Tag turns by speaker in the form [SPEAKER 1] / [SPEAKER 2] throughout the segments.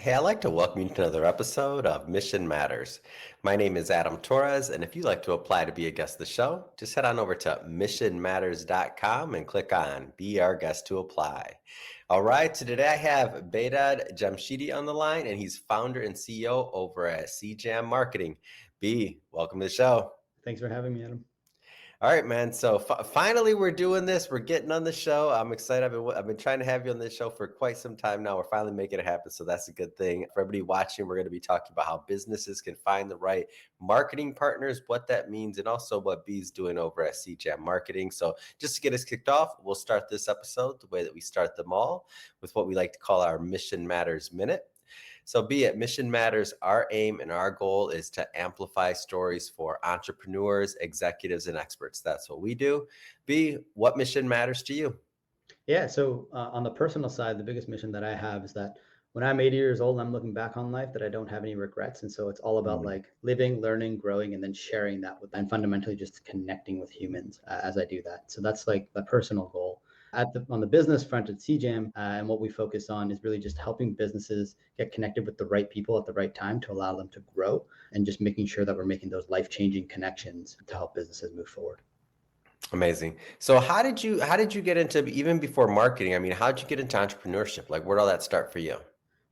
[SPEAKER 1] Hey, I'd like to welcome you to another episode of Mission Matters. My name is Adam Torres, and if you'd like to apply to be a guest of the show, just head on over to missionmatters.com and click on Be Our Guest to Apply. All right, so today I have Behdad Jamshidi on the line, and he's founder and CEO over at CJAM Marketing. B, welcome to the show.
[SPEAKER 2] Thanks for having me, Adam.
[SPEAKER 1] All right, man. So finally, we're doing this. We're getting on the show. I'm excited. I've been trying to have you on this show for quite some time now. We're finally making it happen. So that's a good thing. For everybody watching, we're going to be talking about how businesses can find the right marketing partners, what that means, and also what B's doing over at CJAM Marketing. So just to get us kicked off, we'll start this episode the way that we start them all with what we like to call our Mission Matters Minute. So be it Mission Matters, our aim and our goal is to amplify stories for entrepreneurs, executives, and experts. That's what we do. B, what mission matters to you?
[SPEAKER 2] Yeah, so on the personal side, the biggest mission that I have is that when I'm 80 years old, I'm looking back on life that I don't have any regrets. And so it's all about like living, learning, growing, and then sharing that with, and fundamentally just connecting with humans as I do that. So that's like the personal goal. On the business front at CJAM, and what we focus on is really just helping businesses get connected with the right people at the right time to allow them to grow, and just making sure that we're making those life-changing connections to help businesses move forward.
[SPEAKER 1] Amazing. So how did you get into, even before marketing? I mean, how did you get into entrepreneurship? Like, where did all that start for you?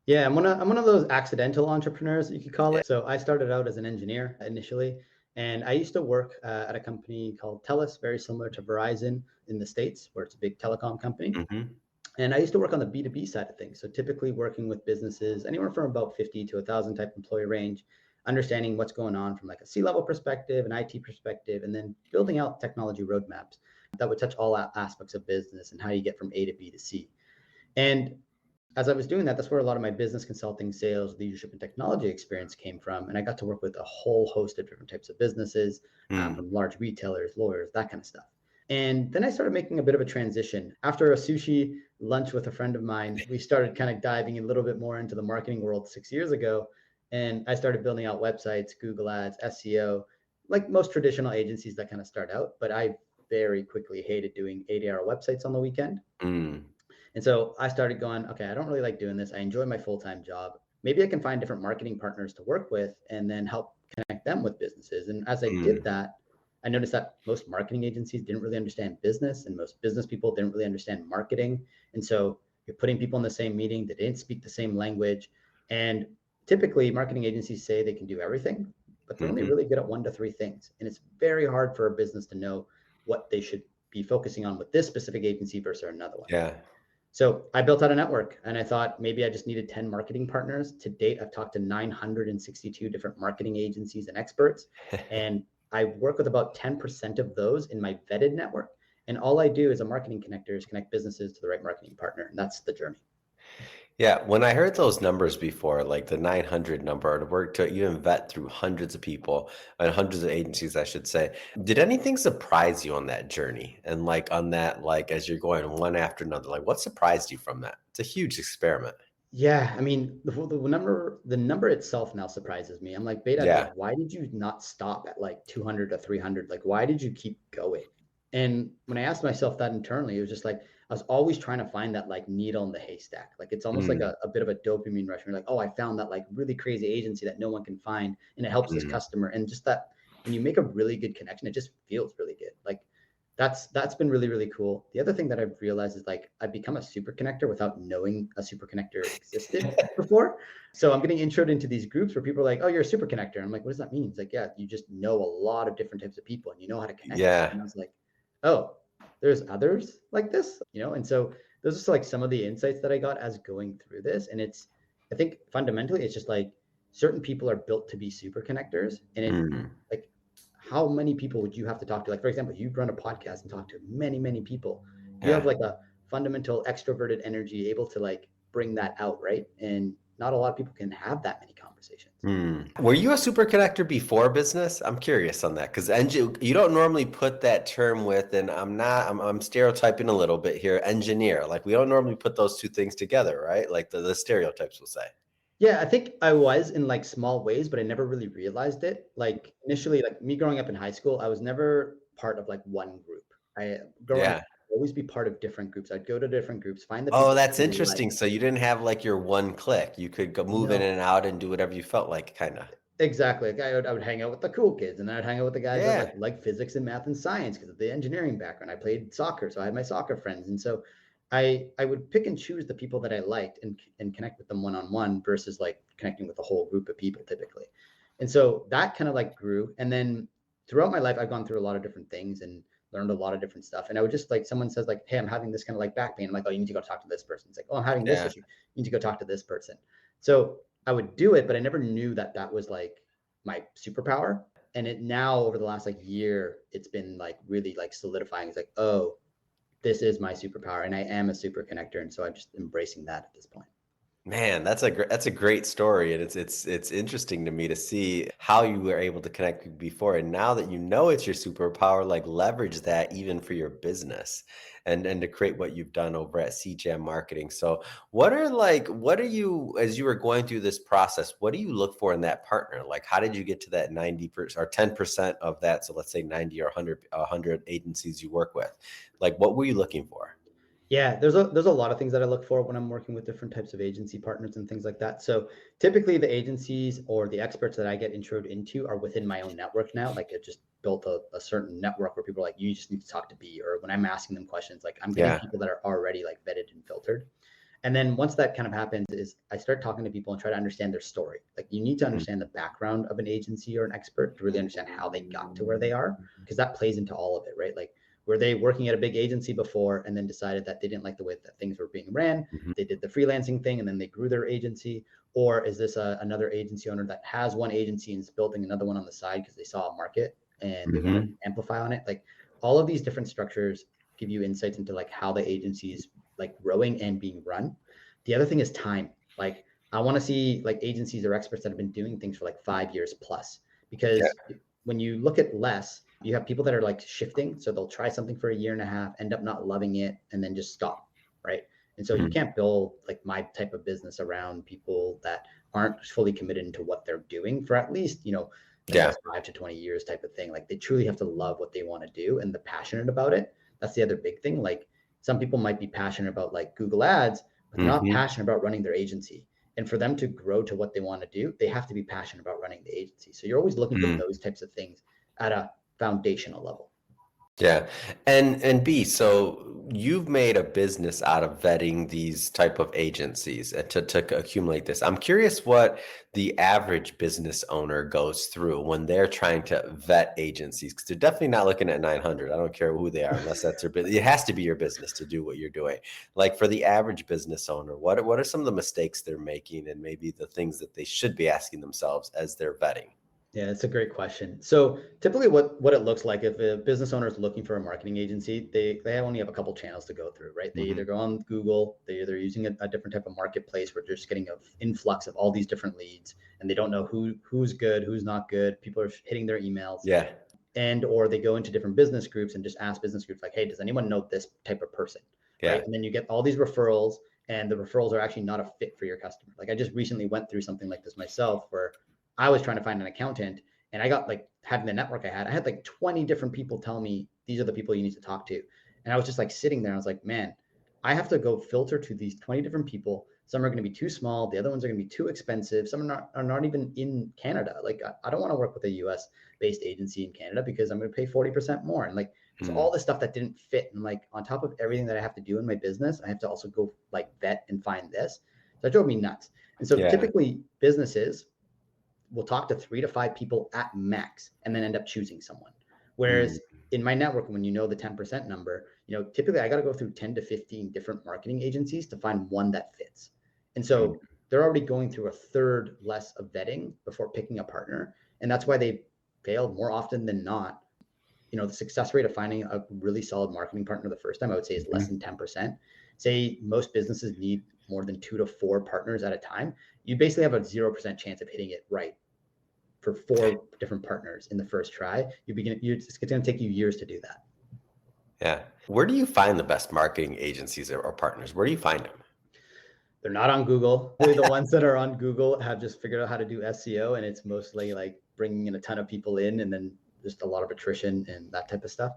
[SPEAKER 2] Yeah, I'm one of those accidental entrepreneurs, you could call it. So I started out as an engineer initially, and I used to work at a company called TELUS, very similar to Verizon in the States, where it's a big telecom company.
[SPEAKER 1] Mm-hmm.
[SPEAKER 2] And I used to work on the B2B side of things. So typically working with businesses anywhere from about 50 to 1,000 type employee range, understanding what's going on from like a C-level perspective, an IT perspective, and then building out technology roadmaps that would touch all aspects of business and how you get from A to B to C. And as I was doing that, that's where a lot of my business consulting, sales, leadership, and technology experience came from. And I got to work with a whole host of different types of businesses,
[SPEAKER 1] Mm.
[SPEAKER 2] from large retailers, lawyers, that kind of stuff. And then I started making a bit of a transition. After a sushi lunch with a friend of mine, we started kind of diving a little bit more into the marketing world 6 years ago. And I started building out websites, Google Ads, SEO, like most traditional agencies that kind of start out. But I very quickly hated doing 80-hour websites on the weekend.
[SPEAKER 1] Mm.
[SPEAKER 2] And so I started going, okay, I don't really like doing this. I enjoy my full-time job. Maybe I can find different marketing partners to work with and then help connect them with businesses. And as I did
[SPEAKER 1] Mm.
[SPEAKER 2] that, I noticed that most marketing agencies didn't really understand business, and most business people didn't really understand marketing. And so you're putting people in the same meeting that didn't speak the same language. And typically marketing agencies say they can do everything, but they're only
[SPEAKER 1] Mm-hmm.
[SPEAKER 2] really good at 1 to 3 things. And it's very hard for a business to know what they should be focusing on with this specific agency versus another one.
[SPEAKER 1] Yeah.
[SPEAKER 2] So I built out a network, and I thought maybe I just needed 10 marketing partners. To date, I've talked to 962 different marketing agencies and experts. And I work with about 10% of those in my vetted network. And all I do as a marketing connector is connect businesses to the right marketing partner. And that's the journey.
[SPEAKER 1] Yeah, when I heard those numbers before, like the 900 number, to work to even vet through hundreds of people and hundreds of agencies, I should say. Did anything surprise you on that journey? And like on that, like as you're going one after another, like what surprised you from that? It's a huge experiment.
[SPEAKER 2] Yeah, I mean, the number itself now surprises me. I'm like, Beta, like,
[SPEAKER 1] Yeah.
[SPEAKER 2] why did you not stop at like 200 to 300? Like, why did you keep going? And when I asked myself that internally, it was just like I was always trying to find that like needle in the haystack. Like it's almost like
[SPEAKER 1] Mm,
[SPEAKER 2] a bit of a dopamine rush. You're like, oh, I found that like really crazy agency that no one can find, and it helps this
[SPEAKER 1] mm,
[SPEAKER 2] customer. And just that when you make a really good connection, it just feels really good. Like that's been really, really cool. The other thing that I've realized is like I've become a super connector without knowing a super connector existed before. So I'm getting introed into these groups where people are like, oh, you're a super connector. I'm like, what does that mean? It's like, yeah, you just know a lot of different types of people and you know how to connect them.
[SPEAKER 1] yeah.
[SPEAKER 2] And I was like, oh, there's others like this. And so those are just like some of the insights that I got as going through this. And I think fundamentally, it's just like certain people are built to be super connectors. And
[SPEAKER 1] Mm,
[SPEAKER 2] like, how many people would you have to talk to? Like, for example, you run a podcast and talk to many, many people. You have
[SPEAKER 1] yeah.
[SPEAKER 2] like a fundamental extroverted energy able to like bring that out, right? And not a lot of people can have that many conversations.
[SPEAKER 1] Were you a super connector before business? I'm curious on that because you don't normally put that term with, and I'm stereotyping a little bit here, engineer. Like we don't normally put those two things together, right? Like the stereotypes will say.
[SPEAKER 2] Yeah, I think I was in like small ways, but I never really realized it. Like initially, like me growing up in high school, I was never part of like one group. I growing up
[SPEAKER 1] Yeah.
[SPEAKER 2] always be part of different groups. I'd go to different groups, find the
[SPEAKER 1] Oh,
[SPEAKER 2] people
[SPEAKER 1] that's
[SPEAKER 2] that I really like.
[SPEAKER 1] interesting. So you didn't have like your one click. You could go move in
[SPEAKER 2] No,
[SPEAKER 1] and out and do whatever you felt like, kind of.
[SPEAKER 2] exactly. Like I would hang out with the cool kids, and then I'd hang out with the guys that
[SPEAKER 1] Yeah.
[SPEAKER 2] like physics and math and science because of the engineering background. I played soccer, so I had my soccer friends, and so I would pick and choose the people that I liked and connect with them one on one versus like connecting with a whole group of people typically. And so that kind of like grew. And then throughout my life, I've gone through a lot of different things and learned a lot of different stuff. And I would just like someone says like, "Hey, I'm having this kind of like back pain." I'm like, "Oh, you need to go talk to this person." It's like, "Oh, I'm having this
[SPEAKER 1] Yeah.
[SPEAKER 2] issue. You need to go talk to this person." So I would do it, but I never knew that that was like my superpower. And it now over the last like year, it's been like really like solidifying. It's like, oh, this is my superpower, and I am a super connector. And so I'm just embracing that at this point.
[SPEAKER 1] Man, that's a great story, and it's interesting to me to see how you were able to connect before, and now that you know it's your superpower, like leverage that even for your business, and to create what you've done over at CJAM Marketing. So, what are you as you were going through this process? What do you look for in that partner? Like, how did you get to that 90% or 10% of that? So, let's say 90 or 100 agencies you work with. Like, what were you looking for?
[SPEAKER 2] Yeah, there's a lot of things that I look for when I'm working with different types of agency partners and things like that. So typically the agencies or the experts that I get introed into are within my own network now. Like it just built a certain network where people are like, you just need to talk to B, or when I'm asking them questions, like I'm getting
[SPEAKER 1] Yeah.
[SPEAKER 2] people that are already like vetted and filtered. And then once that kind of happens is I start talking to people and try to understand their story. Like you need to
[SPEAKER 1] Mhm.
[SPEAKER 2] understand the background of an agency or an expert to really understand how they got to where they are, because that plays into all of it, right? Like were they working at a big agency before and then decided that they didn't like the way that things were being ran?
[SPEAKER 1] Mhm.
[SPEAKER 2] They did the freelancing thing and then they grew their agency. Or is this another agency owner that has one agency and is building another one on the side because they saw a market and they want to
[SPEAKER 1] Mhm.
[SPEAKER 2] amplify on it? Like all of these different structures give you insights into like how the agency is like growing and being run. The other thing is time. Like I want to see like agencies or experts that have been doing things for like 5 years plus,
[SPEAKER 1] Yeah.
[SPEAKER 2] because when you look at less, you have people that are like shifting. So they'll try something for a year and a half, end up not loving it, and then just stop. Right. And so you
[SPEAKER 1] Mhm.
[SPEAKER 2] can't build like my type of business around people that aren't fully committed into what they're doing for at least, the
[SPEAKER 1] Yeah.
[SPEAKER 2] next 5 to 20 years type of thing. Like they truly have to love what they want to do and they're passionate about it. That's the other big thing. Like some people might be passionate about like Google ads, but they're not
[SPEAKER 1] Mhm.
[SPEAKER 2] passionate about running their agency. And for them to grow to what they want to do, they have to be passionate about running the agency. So you're always looking for
[SPEAKER 1] Mm.
[SPEAKER 2] those types of things at a foundational level.
[SPEAKER 1] Yeah. And B, so you've made a business out of vetting these type of agencies to accumulate this. I'm curious what the average business owner goes through when they're trying to vet agencies, because they're definitely not looking at 900. I don't care who they are, unless that's their business. It has to be your business to do what you're doing. Like for the average business owner, what are some of the mistakes they're making and maybe the things that they should be asking themselves as they're vetting?
[SPEAKER 2] Yeah, it's a great question. So typically what it looks like if a business owner is looking for a marketing agency, they only have a couple channels to go through, right? They
[SPEAKER 1] Mhm.
[SPEAKER 2] either go on Google, they're using a different type of marketplace where they're just getting an influx of all these different leads and they don't know who's good, who's not good. People are hitting their emails,
[SPEAKER 1] Yeah.
[SPEAKER 2] and or they go into different business groups and just ask business groups like, hey, does anyone know this type of person, right?
[SPEAKER 1] Yeah.
[SPEAKER 2] And then you get all these referrals, and the referrals are actually not a fit for your customer. Like I just recently went through something like this myself where I was trying to find an accountant, and I got like having the network I had like 20 different people tell me these are the people you need to talk to. And I was just like sitting there, I was like, man, I have to go filter to these 20 different people. Some are going to be too small, the other ones are going to be too expensive, some are not even in Canada. Like I don't want to work with a US based agency in Canada because I'm going to pay 40% more. And like, so
[SPEAKER 1] Mm.
[SPEAKER 2] all this stuff that didn't fit. And like, on top of everything that I have to do in my business, I have to also go like vet and find this. So that drove me nuts. And so
[SPEAKER 1] Yeah.
[SPEAKER 2] typically businesses will talk to 3 to 5 people at max and then end up choosing someone.
[SPEAKER 1] Mm.
[SPEAKER 2] Whereas in my network, when you know the 10% number, typically I got to go through 10 to 15 different marketing agencies to find one that fits. And
[SPEAKER 1] Mm.
[SPEAKER 2] so they're already going through a third less of vetting before picking a partner. And that's why they failed more often than not. The success rate of finding a really solid marketing partner the first time, I would say, is less
[SPEAKER 1] Mhm.
[SPEAKER 2] than 10%. Say most businesses need more than 2 to 4 partners at a time. You basically have a 0% chance of hitting it right for 4 different partners in the first try. It's going to take you years to do that.
[SPEAKER 1] Yeah. Where do you find the best marketing agencies or partners? Where do you find them?
[SPEAKER 2] They're not on Google. The ones that are on Google have just figured out how to do SEO, and it's mostly like bringing in a ton of people in and then just a lot of attrition and that type of stuff.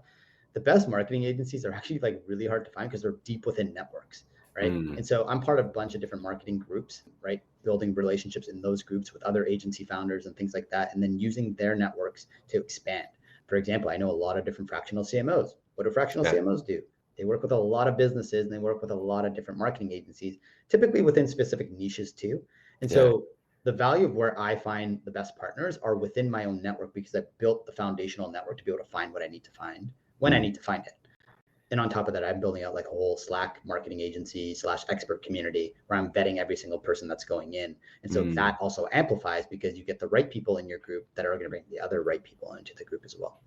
[SPEAKER 2] the best marketing agencies are actually like really hard to find because they're deep within networks, right?
[SPEAKER 1] Mm,
[SPEAKER 2] And so I'm part of a bunch of different marketing groups, right? Building relationships in those groups with other agency founders and things like that, and then using their networks to expand. For example, I know a lot of different fractional CMOs. What do fractional
[SPEAKER 1] yeah.
[SPEAKER 2] CMOs do? They work with a lot of businesses and they work with a lot of different marketing agencies, typically within specific niches too. And
[SPEAKER 1] Yeah.
[SPEAKER 2] so the value of where I find the best partners are within my own network because I've built the foundational network to be able to find what I need to find when I
[SPEAKER 1] Mm,
[SPEAKER 2] need to find it. And on top of that, I'm building out like a whole Slack marketing agency / expert community where I'm vetting every single person that's going in. And so
[SPEAKER 1] mm.
[SPEAKER 2] that also amplifies because you get the right people in your group that are going to bring the other right people into the group as well.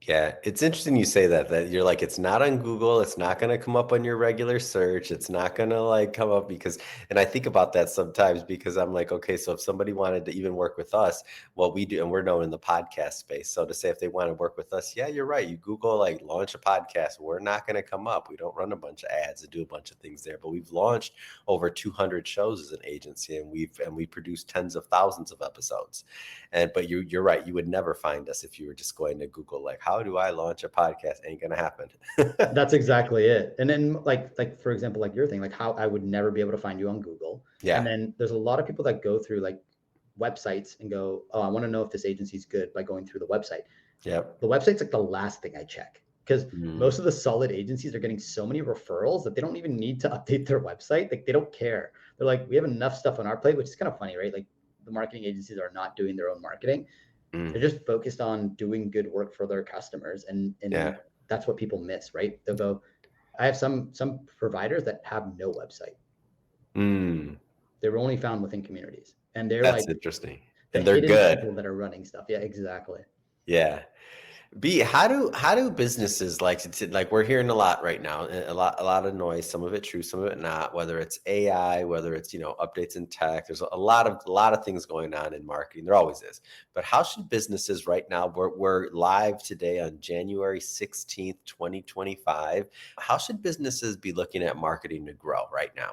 [SPEAKER 1] Yeah, it's interesting you say that you're like, it's not on Google, it's not gonna come up on your regular search, it's not gonna like come up because and I think about that sometimes because I'm like, okay, so if somebody wanted to even work with us, what we do, and we're known in the podcast space. So to say if they want to work with us, yeah, you're right. You Google like launch a podcast, we're not gonna come up. We don't run a bunch of ads and do a bunch of things there, but we've launched over 200 shows as an agency and we produce tens of thousands of episodes. And but you're right, you would never find us if you were just going to Google like how do I launch a podcast? Ain't gonna happen.
[SPEAKER 2] That's exactly it. And then like for example, like your thing, like how I would never be able to find you on Google. And
[SPEAKER 1] Yeah.
[SPEAKER 2] then there's a lot of people that go through like websites and go, oh, I want to know if this agency's good by going through the website.
[SPEAKER 1] Yep.
[SPEAKER 2] The website's like the last thing I check because
[SPEAKER 1] Mm,
[SPEAKER 2] most of the solid agencies are getting so many referrals that they don't even need to update their website. Like they don't care. They're like, we have enough stuff on our plate, which is kind of funny, right? Like the marketing agencies are not doing their own marketing. They're
[SPEAKER 1] mm,
[SPEAKER 2] just focused on doing good work for their customers. And
[SPEAKER 1] yeah.
[SPEAKER 2] that's what people miss, right? They'll go, I have some providers that have no website.
[SPEAKER 1] Mm,
[SPEAKER 2] They're only found within communities. And they're
[SPEAKER 1] that's
[SPEAKER 2] like
[SPEAKER 1] interesting.
[SPEAKER 2] the
[SPEAKER 1] And they're
[SPEAKER 2] hidden
[SPEAKER 1] good.
[SPEAKER 2] people that are running stuff. Yeah, exactly.
[SPEAKER 1] Yeah. B, how do businesses like we're hearing a lot right now, a lot of noise, some of it true, some of it not, whether it's AI, whether it's, updates in tech. There's a lot of things going on in marketing. There always is. But how should businesses right now, we're live today on January 16th, 2025. How should businesses be looking at marketing to grow right now?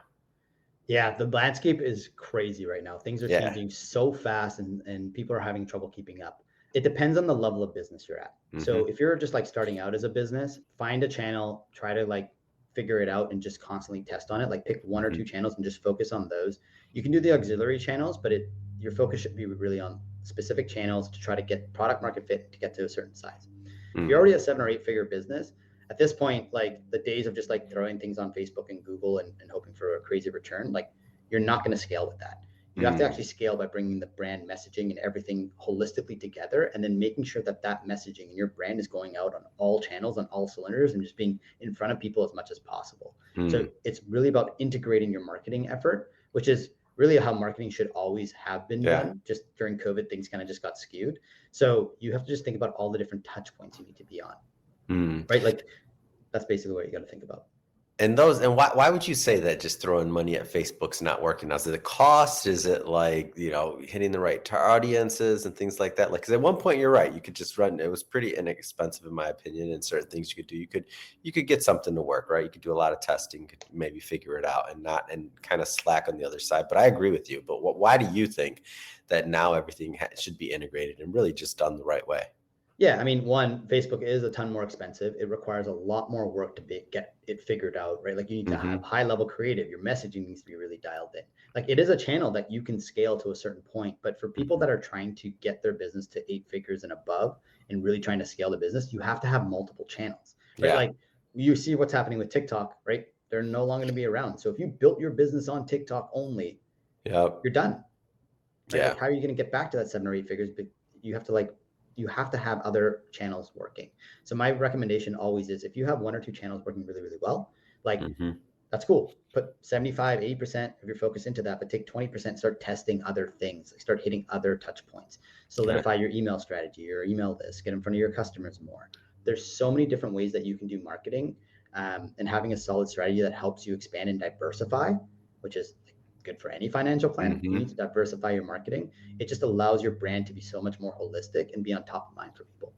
[SPEAKER 2] Yeah, the landscape is crazy right now. Things are
[SPEAKER 1] Yeah.
[SPEAKER 2] changing so fast and people are having trouble keeping up. It depends on the level of business you're at. So
[SPEAKER 1] Hmm.
[SPEAKER 2] if you're just like starting out as a business, find a channel, try to like figure it out and just constantly test on it. Like pick one or
[SPEAKER 1] Hmm.
[SPEAKER 2] two channels and just focus on those. You can do the auxiliary channels, but your focus should be really on specific channels to try to get product market fit to get to a certain size. If you're
[SPEAKER 1] Mm,
[SPEAKER 2] already a 7 or 8 figure business, at this point, like the days of just like throwing things on Facebook and Google and hoping for a crazy return, like you're not going to scale with that. You have to
[SPEAKER 1] mm,
[SPEAKER 2] actually scale by bringing the brand messaging and everything holistically together and then making sure that that messaging and your brand is going out on all channels, on all cylinders, and just being in front of people as much as possible. So
[SPEAKER 1] mm,
[SPEAKER 2] it's really about integrating your marketing effort, which is really how marketing should always have been
[SPEAKER 1] yeah.
[SPEAKER 2] done. Just during COVID, things kind of just got skewed. So you have to just think about all the different touch points you need to be on,
[SPEAKER 1] Mm.
[SPEAKER 2] right? Like that's basically what you got to think about.
[SPEAKER 1] And why would you say that just throwing money at Facebook's not working? Now, is it a cost? Is it like, hitting the right audiences and things like that? Like, because at one point you're right, you could just run. It was pretty inexpensive in my opinion, and certain things you could do. You could get something to work, right? You could do a lot of testing, could maybe figure it out, and kind of slack on the other side. But I agree with you. But why do you think that now everything should be integrated and really just done the right way?
[SPEAKER 2] Yeah, I mean, one, Facebook is a ton more expensive. It requires a lot more work to get it figured out, right? Like you need to have
[SPEAKER 1] Hmm.
[SPEAKER 2] high level creative. Your messaging needs to be really dialed in. Like it is a channel that you can scale to a certain point, but for people
[SPEAKER 1] Hmm.
[SPEAKER 2] that are trying to get their business to 8 figures and above and really trying to scale the business, you have to have multiple channels, right?
[SPEAKER 1] Yeah.
[SPEAKER 2] Like you see what's happening with TikTok, right? They're no longer going to be around. So if you built your business on TikTok only,
[SPEAKER 1] Yep.
[SPEAKER 2] you're done, right?
[SPEAKER 1] Yeah.
[SPEAKER 2] Like how are you going to get back to that 7 or 8 figures? But you have to like you have to have other channels working. So my recommendation always is if you have 1 or 2 channels working really, really well, like
[SPEAKER 1] Hmm.
[SPEAKER 2] that's cool. Put 75, 80% of your focus into that, but take 20%, start testing other things, like start hitting other touch points,
[SPEAKER 1] Yeah.
[SPEAKER 2] solidify your email strategy, your email list, get in front of your customers more. There's so many different ways that you can do marketing, and having a solid strategy that helps you expand and diversify, which is good for any financial plan. You need
[SPEAKER 1] Hmm.
[SPEAKER 2] to diversify your marketing. It just allows your brand to be so much more holistic and be on top of mind for people.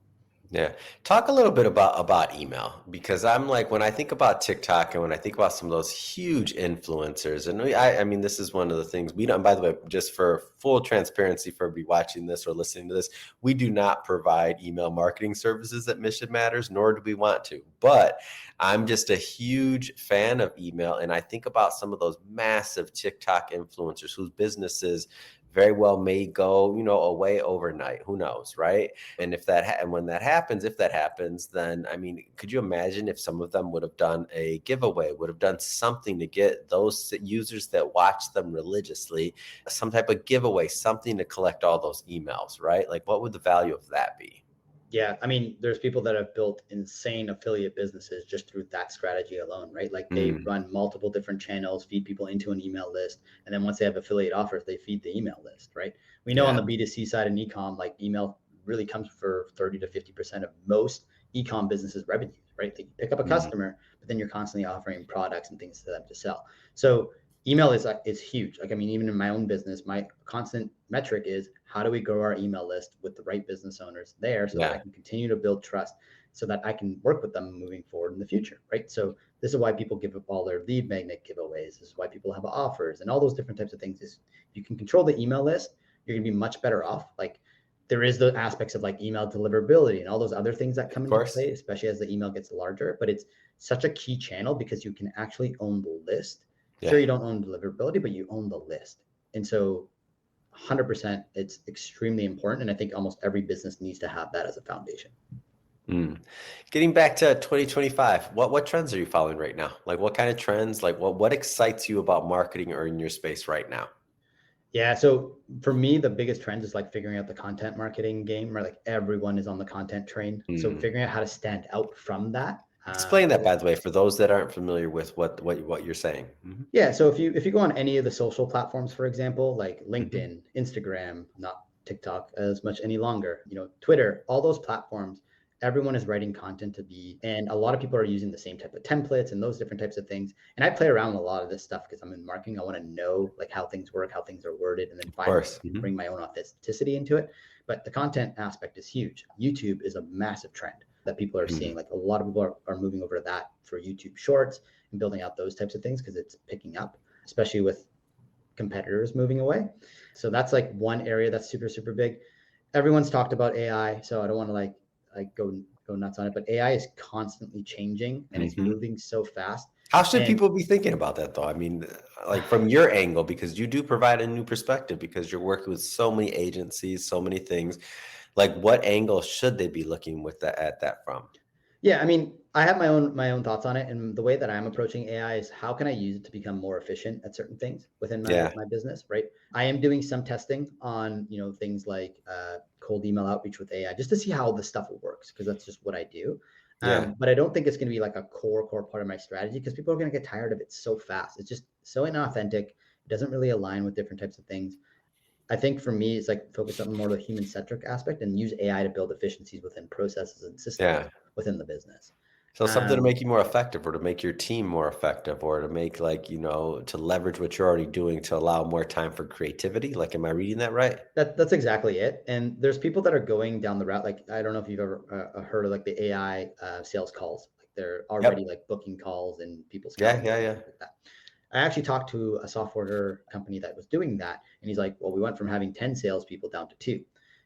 [SPEAKER 1] Yeah. Talk a little bit about email because I'm like when I think about TikTok and when I think about some of those huge influencers, and I mean this is one of the things we don't. By the way, just for full transparency for everybody watching this or listening to this, we do not provide email marketing services at Mission Matters, nor do we want to. But I'm just a huge fan of email, and I think about some of those massive TikTok influencers whose businesses very well may go, away overnight. Who knows, right? And and when that happens, if that happens, then I mean, could you imagine if some of them would have done a giveaway, would have done something to get those users that watch them religiously, some type of giveaway, something to collect all those emails, right? Like, what would the value of that be?
[SPEAKER 2] Yeah, I mean, there's people that have built insane affiliate businesses just through that strategy alone, right? Like they
[SPEAKER 1] Mm,
[SPEAKER 2] run multiple different channels, feed people into an email list, and then once they have affiliate offers, they feed the email list, right? We know on
[SPEAKER 1] yeah.
[SPEAKER 2] the B2C side and ecom, like email really comes for 30 to 50% of most ecom businesses' revenues, right? They pick up a
[SPEAKER 1] Mm,
[SPEAKER 2] customer, but then you're constantly offering products and things to them to sell. So email is huge. Like, I mean, even in my own business, my constant metric is how do we grow our email list with the right business owners there so that I
[SPEAKER 1] yeah.
[SPEAKER 2] can continue to build trust so that I can work with them moving forward in the future, right? So this is why people give up all their lead magnet giveaways. This is why people have offers and all those different types of things. Is if you can control the email list, you're gonna be much better off. Like there is the aspects of like email deliverability and all those other things that
[SPEAKER 1] Of
[SPEAKER 2] come into
[SPEAKER 1] course.
[SPEAKER 2] play, especially as the email gets larger. But it's such a key channel because you can actually own the list. Sure,
[SPEAKER 1] Yeah.
[SPEAKER 2] you don't own deliverability, but you own the list. And so 100%, it's extremely important. And I think almost every business needs to have that as a foundation.
[SPEAKER 1] Mm. Getting back to 2025, what trends are you following right now? Like what kind of trends? Like what excites you about marketing or in your space right now?
[SPEAKER 2] Yeah. So for me, the biggest trend is like figuring out the content marketing game, where like everyone is on the content train. So
[SPEAKER 1] Mm.
[SPEAKER 2] figuring out how to stand out from that.
[SPEAKER 1] Explain that, by the way, for those that aren't familiar with what you're saying.
[SPEAKER 2] Yeah. So if you go on any of the social platforms, for example, like
[SPEAKER 1] Mhm.
[SPEAKER 2] LinkedIn, Instagram, not TikTok as much any longer, Twitter, all those platforms, everyone is writing content to be, and a lot of people are using the same type of templates and those different types of things. And I play around with a lot of this stuff because I'm in marketing. I want to know like how things work, how things are worded, and then
[SPEAKER 1] Of
[SPEAKER 2] find ways
[SPEAKER 1] course.
[SPEAKER 2] to bring my own authenticity into it. But the content aspect is huge. YouTube is a massive trend that people are seeing.
[SPEAKER 1] Mhm.
[SPEAKER 2] Like a lot of people are moving over to that for YouTube Shorts and building out those types of things because it's picking up, especially with competitors moving away. So that's like one area that's super, super big. Everyone's talked about AI, so I don't want to like go nuts on it, but AI is constantly changing and it's
[SPEAKER 1] Mhm.
[SPEAKER 2] moving so fast.
[SPEAKER 1] How should
[SPEAKER 2] And
[SPEAKER 1] people be thinking about that though? I mean, like from your angle, because you do provide a new perspective because you're working with so many agencies, so many things. Like what angle should they be looking with that at that from?
[SPEAKER 2] yeah, I mean, I have my own thoughts on it, and the way that I'm approaching AI is how can I use it to become more efficient at certain things within my
[SPEAKER 1] Yeah.
[SPEAKER 2] my business, right? I am doing some testing on things like cold email outreach with AI just to see how the stuff works because that's just what I do.
[SPEAKER 1] Yeah.
[SPEAKER 2] But I don't think it's going to be like a core part of my strategy because people are going to get tired of it so fast. It's just so inauthentic. It doesn't really align with different types of things. I think for me, it's like focus on more the human centric aspect and use AI to build efficiencies within processes and systems
[SPEAKER 1] Yeah.
[SPEAKER 2] within the business.
[SPEAKER 1] So something to
[SPEAKER 2] Um,
[SPEAKER 1] make you more effective or to make your team more effective or to make like, to leverage what you're already doing to allow more time for creativity. Like, am I reading that right?
[SPEAKER 2] that's exactly it. And there's people that are going down the route. Like, I don't know if you've ever heard of like the AI sales calls. Like they're already
[SPEAKER 1] Yep.
[SPEAKER 2] like booking calls in people's
[SPEAKER 1] Yeah.
[SPEAKER 2] calendars
[SPEAKER 1] Yeah.
[SPEAKER 2] and
[SPEAKER 1] Yeah.
[SPEAKER 2] things like that. I actually talked to a software company that was doing that. And he's like, well, we went from having 10 salespeople down to two.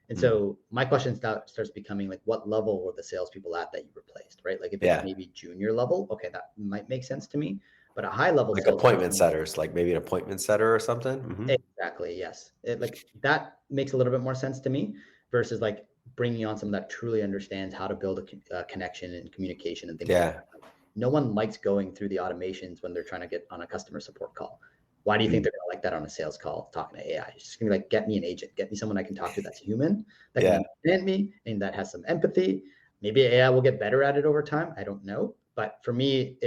[SPEAKER 2] And
[SPEAKER 1] Mm.
[SPEAKER 2] so my question starts becoming like, what level were the salespeople at that you replaced, right? Like if it's
[SPEAKER 1] Yeah.
[SPEAKER 2] maybe junior level, okay, that might make sense to me. But a high level
[SPEAKER 1] Like appointment
[SPEAKER 2] salesperson,
[SPEAKER 1] setters, like maybe an appointment setter or something.
[SPEAKER 2] exactly, yes. Like that makes a little bit more sense to me versus like bringing on someone that truly understands how to build a connection and communication and things like
[SPEAKER 1] Yeah.
[SPEAKER 2] that. Like, no one likes going through the automations when they're trying to get on a customer support call. Why do you think
[SPEAKER 1] Mm.
[SPEAKER 2] they're going to like that on a sales call talking to AI? It's just going to be like, get me an agent, get me someone I can talk to that's human, that can
[SPEAKER 1] Yeah.
[SPEAKER 2] understand me, and that has some empathy. Maybe AI will get better at it over time. I don't know. But for me,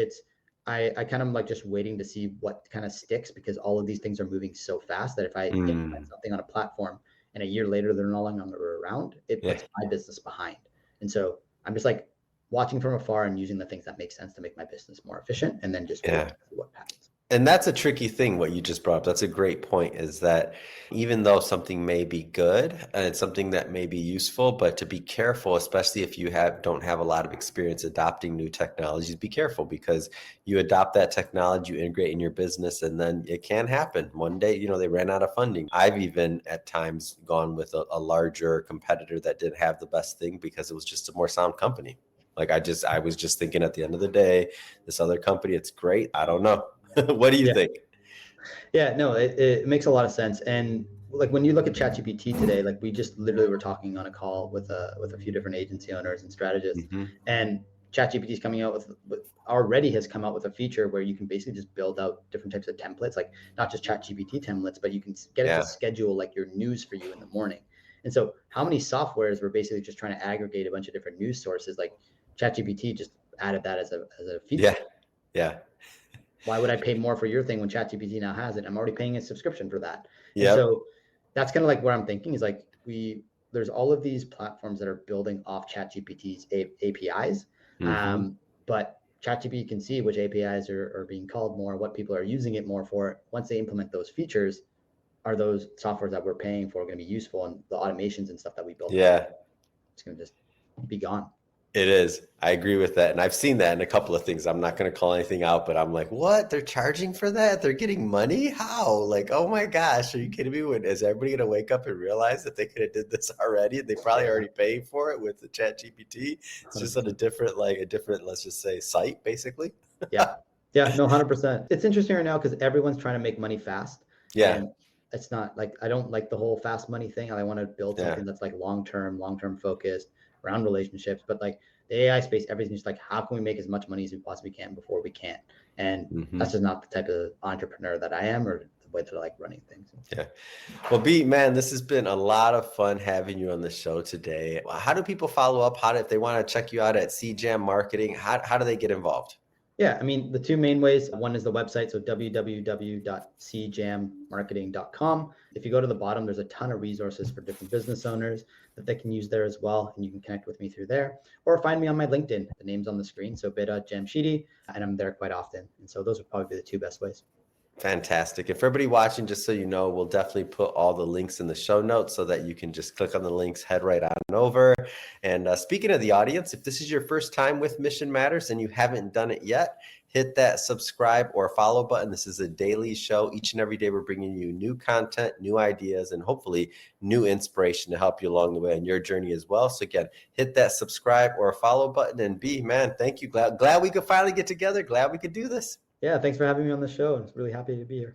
[SPEAKER 2] I kind of like just waiting to see what kind of sticks because all of these things are moving so fast that if I implement
[SPEAKER 1] Mm.
[SPEAKER 2] something on a platform and a year later they're no longer around, it
[SPEAKER 1] Yeah.
[SPEAKER 2] puts my business behind. And so I'm just like watching from afar and using the things that make sense to make my business more efficient and then just wait
[SPEAKER 1] Yeah.
[SPEAKER 2] to see what happens.
[SPEAKER 1] And that's a tricky thing, what you just brought up. That's a great point, is that even though something may be good and it's something that may be useful, but to be careful, especially if you don't have a lot of experience adopting new technologies, be careful, because you adopt that technology, you integrate in your business, and then it can happen. One day, they ran out of funding. I've even at times gone with a larger competitor that didn't have the best thing because it was just a more sound company. Like I was just thinking at the end of the day, this other company, it's great. I don't know. What do you
[SPEAKER 2] Yeah.
[SPEAKER 1] think?
[SPEAKER 2] Yeah, no, it makes a lot of sense. And like when you look at ChatGPT today, like we just literally were talking on a call with a few different agency owners and strategists,
[SPEAKER 1] Hmm.
[SPEAKER 2] and ChatGPT is coming out with already has come out with a feature where you can basically just build out different types of templates, like not just ChatGPT templates, but you can get it to
[SPEAKER 1] Yeah.
[SPEAKER 2] schedule like your news for you in the morning. And so, how many softwares were basically just trying to aggregate a bunch of different news sources? Like ChatGPT just added that as a
[SPEAKER 1] Yeah.
[SPEAKER 2] feature.
[SPEAKER 1] Yeah.
[SPEAKER 2] Why would I pay more for your thing when ChatGPT now has it? I'm already paying a subscription for that. And
[SPEAKER 1] Yep.
[SPEAKER 2] so that's kind of like what I'm thinking is like there's all of these platforms that are building off ChatGPT's APIs,
[SPEAKER 1] Hmm.
[SPEAKER 2] but ChatGPT can see which APIs are being called more, what people are using it more for. Once they implement those features, are those softwares that we're paying for going to be useful, and the automations and stuff that we built on
[SPEAKER 1] Yeah.
[SPEAKER 2] it's going to just be gone.
[SPEAKER 1] It is. I agree with that. And I've seen that in a couple of things. I'm not going to call anything out, but I'm like, what? They're charging for that? They're getting money? How? Like, oh my gosh, are you kidding me? Is everybody going to wake up and realize that they could have did this already? They probably
[SPEAKER 2] Yeah,
[SPEAKER 1] already paying for it with the Chat GPT. It's just on
[SPEAKER 2] 100%.
[SPEAKER 1] a different, let's just say, site, basically.
[SPEAKER 2] Yeah. Yeah, no, 100%. It's interesting right now because everyone's trying to make money fast.
[SPEAKER 1] Yeah.
[SPEAKER 2] And it's not like I don't like the whole fast money thing. I want to build
[SPEAKER 1] Yeah.
[SPEAKER 2] something that's like long term focused around relationships. But like the AI space, everything's just like, how can we make as much money as we possibly can before we can't? And
[SPEAKER 1] Hmm.
[SPEAKER 2] that's just not the type of entrepreneur that I am or the way that I like running things.
[SPEAKER 1] Yeah. Well, B, man, this has been a lot of fun having you on the show today. How do people follow up? If they want to check you out at CJAM Marketing, how do they get involved?
[SPEAKER 2] Yeah, I mean, the two main ways. One is the website, so www.cjammarketing.com. If you go to the bottom, there's a ton of resources for different business owners that they can use there as well, and you can connect with me through there, or find me on my LinkedIn. The name's on the screen, so Behdad Jamshidi, and I'm there quite often. And so those would probably be the two best ways.
[SPEAKER 1] Fantastic. And for everybody watching, just so you know, we'll definitely put all the links in the show notes so that you can just click on the links, head right on over. And speaking of the audience, if this is your first time with Mission Matters and you haven't done it yet, hit that subscribe or follow button. This is a daily show. Each and every day, we're bringing you new content, new ideas, and hopefully new inspiration to help you along the way on your journey as well. So again, hit that subscribe or follow button. And B, man, thank you. Glad we could finally get together. Glad we could do this.
[SPEAKER 2] Yeah, thanks for having me on the show. I'm really happy to be here.